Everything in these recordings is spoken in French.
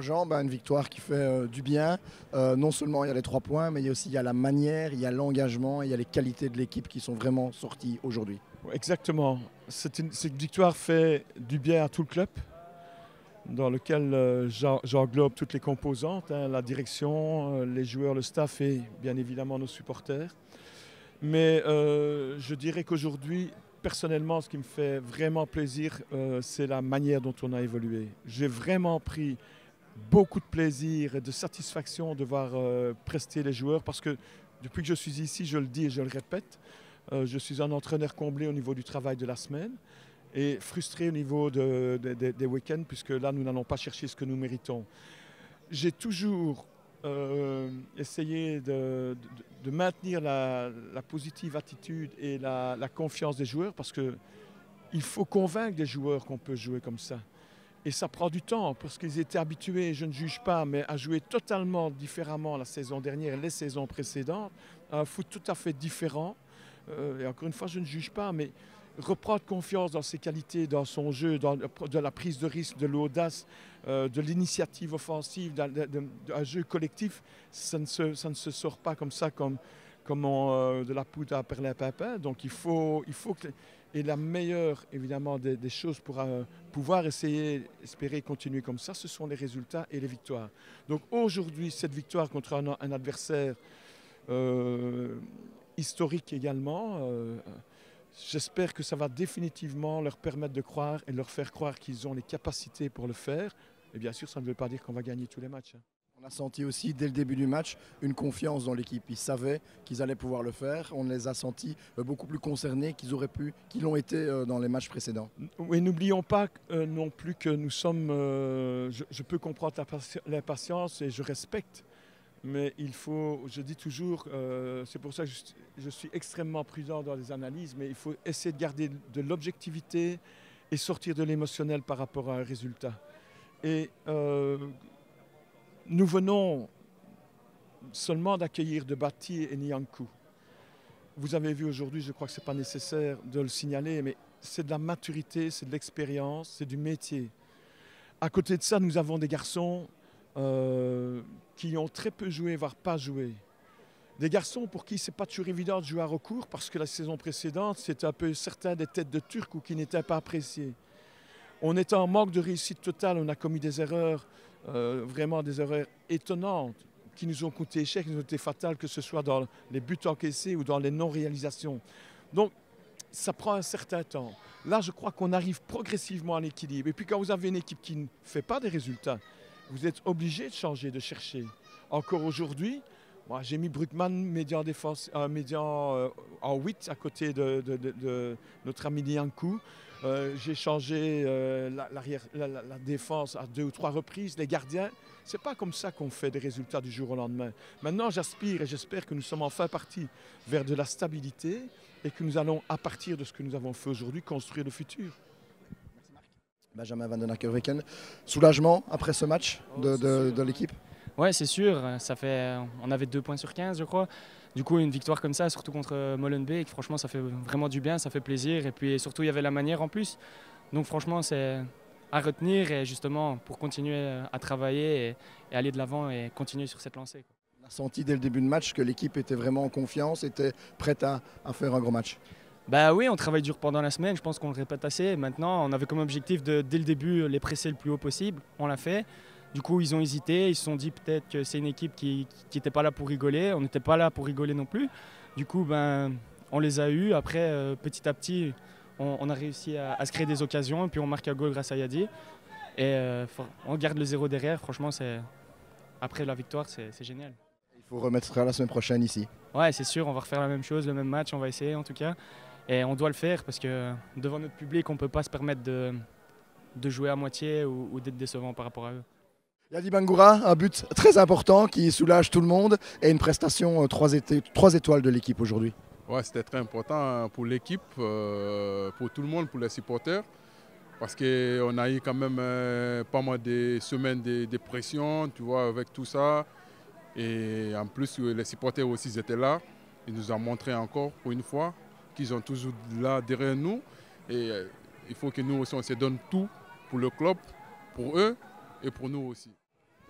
Grosjean, une victoire qui fait du bien. Non seulement il y a les 3 points, mais il y a la manière, il y a l'engagement, il y a les qualités de l'équipe qui sont vraiment sorties aujourd'hui. Exactement. Cette victoire fait du bien à tout le club, dans lequel j'englobe toutes les composantes, hein, la direction, les joueurs, le staff et bien évidemment nos supporters. Mais je dirais qu'aujourd'hui, personnellement, ce qui me fait vraiment plaisir, c'est la manière dont on a évolué. J'ai vraiment pris beaucoup de plaisir et de satisfaction de voir prester les joueurs parce que depuis que je suis ici, je le dis et je le répète, je suis un entraîneur comblé au niveau du travail de la semaine et frustré au niveau des week-ends puisque là, nous n'allons pas chercher ce que nous méritons. J'ai toujours essayé de maintenir la positive attitude et la confiance des joueurs parce qu'il faut convaincre les joueurs qu'on peut jouer comme ça. Et ça prend du temps parce qu'ils étaient habitués, je ne juge pas, mais à jouer totalement différemment la saison dernière et les saisons précédentes, un foot tout à fait différent. Et encore une fois, je ne juge pas, mais reprendre confiance dans ses qualités, dans son jeu, de la prise de risque, de l'audace, de l'initiative offensive, d'un jeu collectif, ça ne se sort pas comme ça, comme de la poudre à perlimpinpin. Donc il faut que... Et la meilleure, évidemment, des choses pour pouvoir espérer continuer comme ça, ce sont les résultats et les victoires. Donc aujourd'hui, cette victoire contre un adversaire historique également, j'espère que ça va définitivement leur permettre de croire et leur faire croire qu'ils ont les capacités pour le faire. Et bien sûr, ça ne veut pas dire qu'on va gagner tous les matchs. On a senti aussi dès le début du match une confiance dans l'équipe. Ils savaient qu'ils allaient pouvoir le faire. On les a sentis beaucoup plus concernés qu'ils l'ont été dans les matchs précédents. Oui, n'oublions pas non plus que nous sommes... je peux comprendre l'impatience et je respecte. Mais il faut, je dis toujours, c'est pour ça que je suis extrêmement prudent dans les analyses, mais il faut essayer de garder de l'objectivité et sortir de l'émotionnel par rapport à un résultat. Et nous venons seulement d'accueillir de Bati et Niankou. Vous avez vu aujourd'hui, je crois que ce n'est pas nécessaire de le signaler, mais c'est de la maturité, c'est de l'expérience, c'est du métier. À côté de ça, nous avons des garçons qui ont très peu joué, voire pas joué. Des garçons pour qui ce n'est pas toujours évident de jouer à recours parce que la saison précédente, c'était un peu certains des têtes de Turcs ou qui n'étaient pas appréciés. On était en manque de réussite totale, on a commis des erreurs, vraiment des erreurs étonnantes qui nous ont coûté cher, qui nous ont été fatales, que ce soit dans les buts encaissés ou dans les non-réalisations. Donc, ça prend un certain temps. Là, je crois qu'on arrive progressivement à l'équilibre. Et puis quand vous avez une équipe qui ne fait pas des résultats, vous êtes obligé de changer, de chercher. Encore aujourd'hui, moi j'ai mis Brugman médian en 8 à côté de notre ami Niankou. J'ai changé la défense à 2 ou 3 reprises. Les gardiens, ce n'est pas comme ça qu'on fait des résultats du jour au lendemain. Maintenant, j'aspire et j'espère que nous sommes enfin partis vers de la stabilité et que nous allons, à partir de ce que nous avons fait aujourd'hui, construire le futur. Benjamin Van den Akker-Weken, soulagement après ce match de l'équipe? Ouais, c'est sûr. On avait 2 points sur 15, je crois. Du coup, une victoire comme ça, surtout contre Molenbeek, franchement, ça fait vraiment du bien, ça fait plaisir. Et puis surtout, il y avait la manière en plus. Donc franchement, c'est à retenir et justement pour continuer à travailler et aller de l'avant et continuer sur cette lancée. On a senti dès le début de match que l'équipe était vraiment en confiance, était prête à faire un gros match. Bah oui, on travaille dur pendant la semaine, je pense qu'on le répète assez. Maintenant, on avait comme objectif de, dès le début, les presser le plus haut possible. On l'a fait. Du coup, ils ont hésité, ils se sont dit peut-être que c'est une équipe qui n'était pas là pour rigoler. On n'était pas là pour rigoler non plus. Du coup, on les a eus. Après, petit à petit, on a réussi à se créer des occasions. Et puis on marque un goal grâce à Yadi. Et on garde le 0 derrière. Franchement, après la victoire, c'est génial. Il faut remettre ça la semaine prochaine ici. Ouais, c'est sûr, on va refaire la même chose, le même match, on va essayer en tout cas. Et on doit le faire parce que devant notre public, on ne peut pas se permettre de jouer à moitié ou d'être décevant par rapport à eux. Yadi Bangoura, un but très important qui soulage tout le monde et une prestation 3 étoiles de l'équipe aujourd'hui. Ouais, c'était très important pour l'équipe, pour tout le monde, pour les supporters. Parce qu'on a eu quand même pas mal de semaines de pression, tu vois, avec tout ça. Et en plus, les supporters aussi étaient là. Ils nous ont montré encore, pour une fois, qu'ils sont toujours là derrière nous. Et il faut que nous aussi, on se donne tout pour le club, pour eux et pour nous aussi.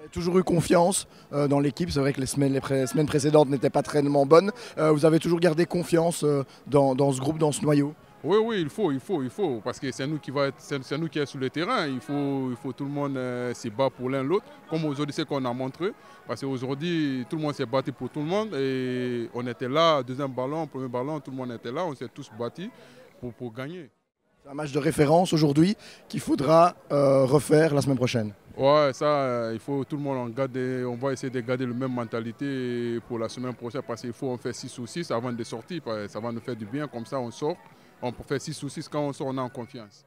Vous avez toujours eu confiance dans l'équipe. C'est vrai que les semaines précédentes n'étaient pas tellement bonnes. Vous avez toujours gardé confiance dans ce groupe, dans ce noyau. Oui, oui, il faut, parce que c'est nous qui c'est nous qui est sur le terrain. Il faut tout le monde se battre pour l'un l'autre, comme aujourd'hui c'est qu'on a montré. Parce qu'aujourd'hui, tout le monde s'est battu pour tout le monde et on était là, deuxième ballon, premier ballon, tout le monde était là, on s'est tous battus pour gagner. C'est un match de référence aujourd'hui qu'il faudra refaire la semaine prochaine. Ouais, ça, il faut tout le monde on va essayer de garder la même mentalité pour la semaine prochaine parce qu'il faut on fait 6 ou 6 avant de sortir, ça va nous faire du bien, comme ça on sort. On peut faire 6 ou 6, quand on sort, on est en confiance.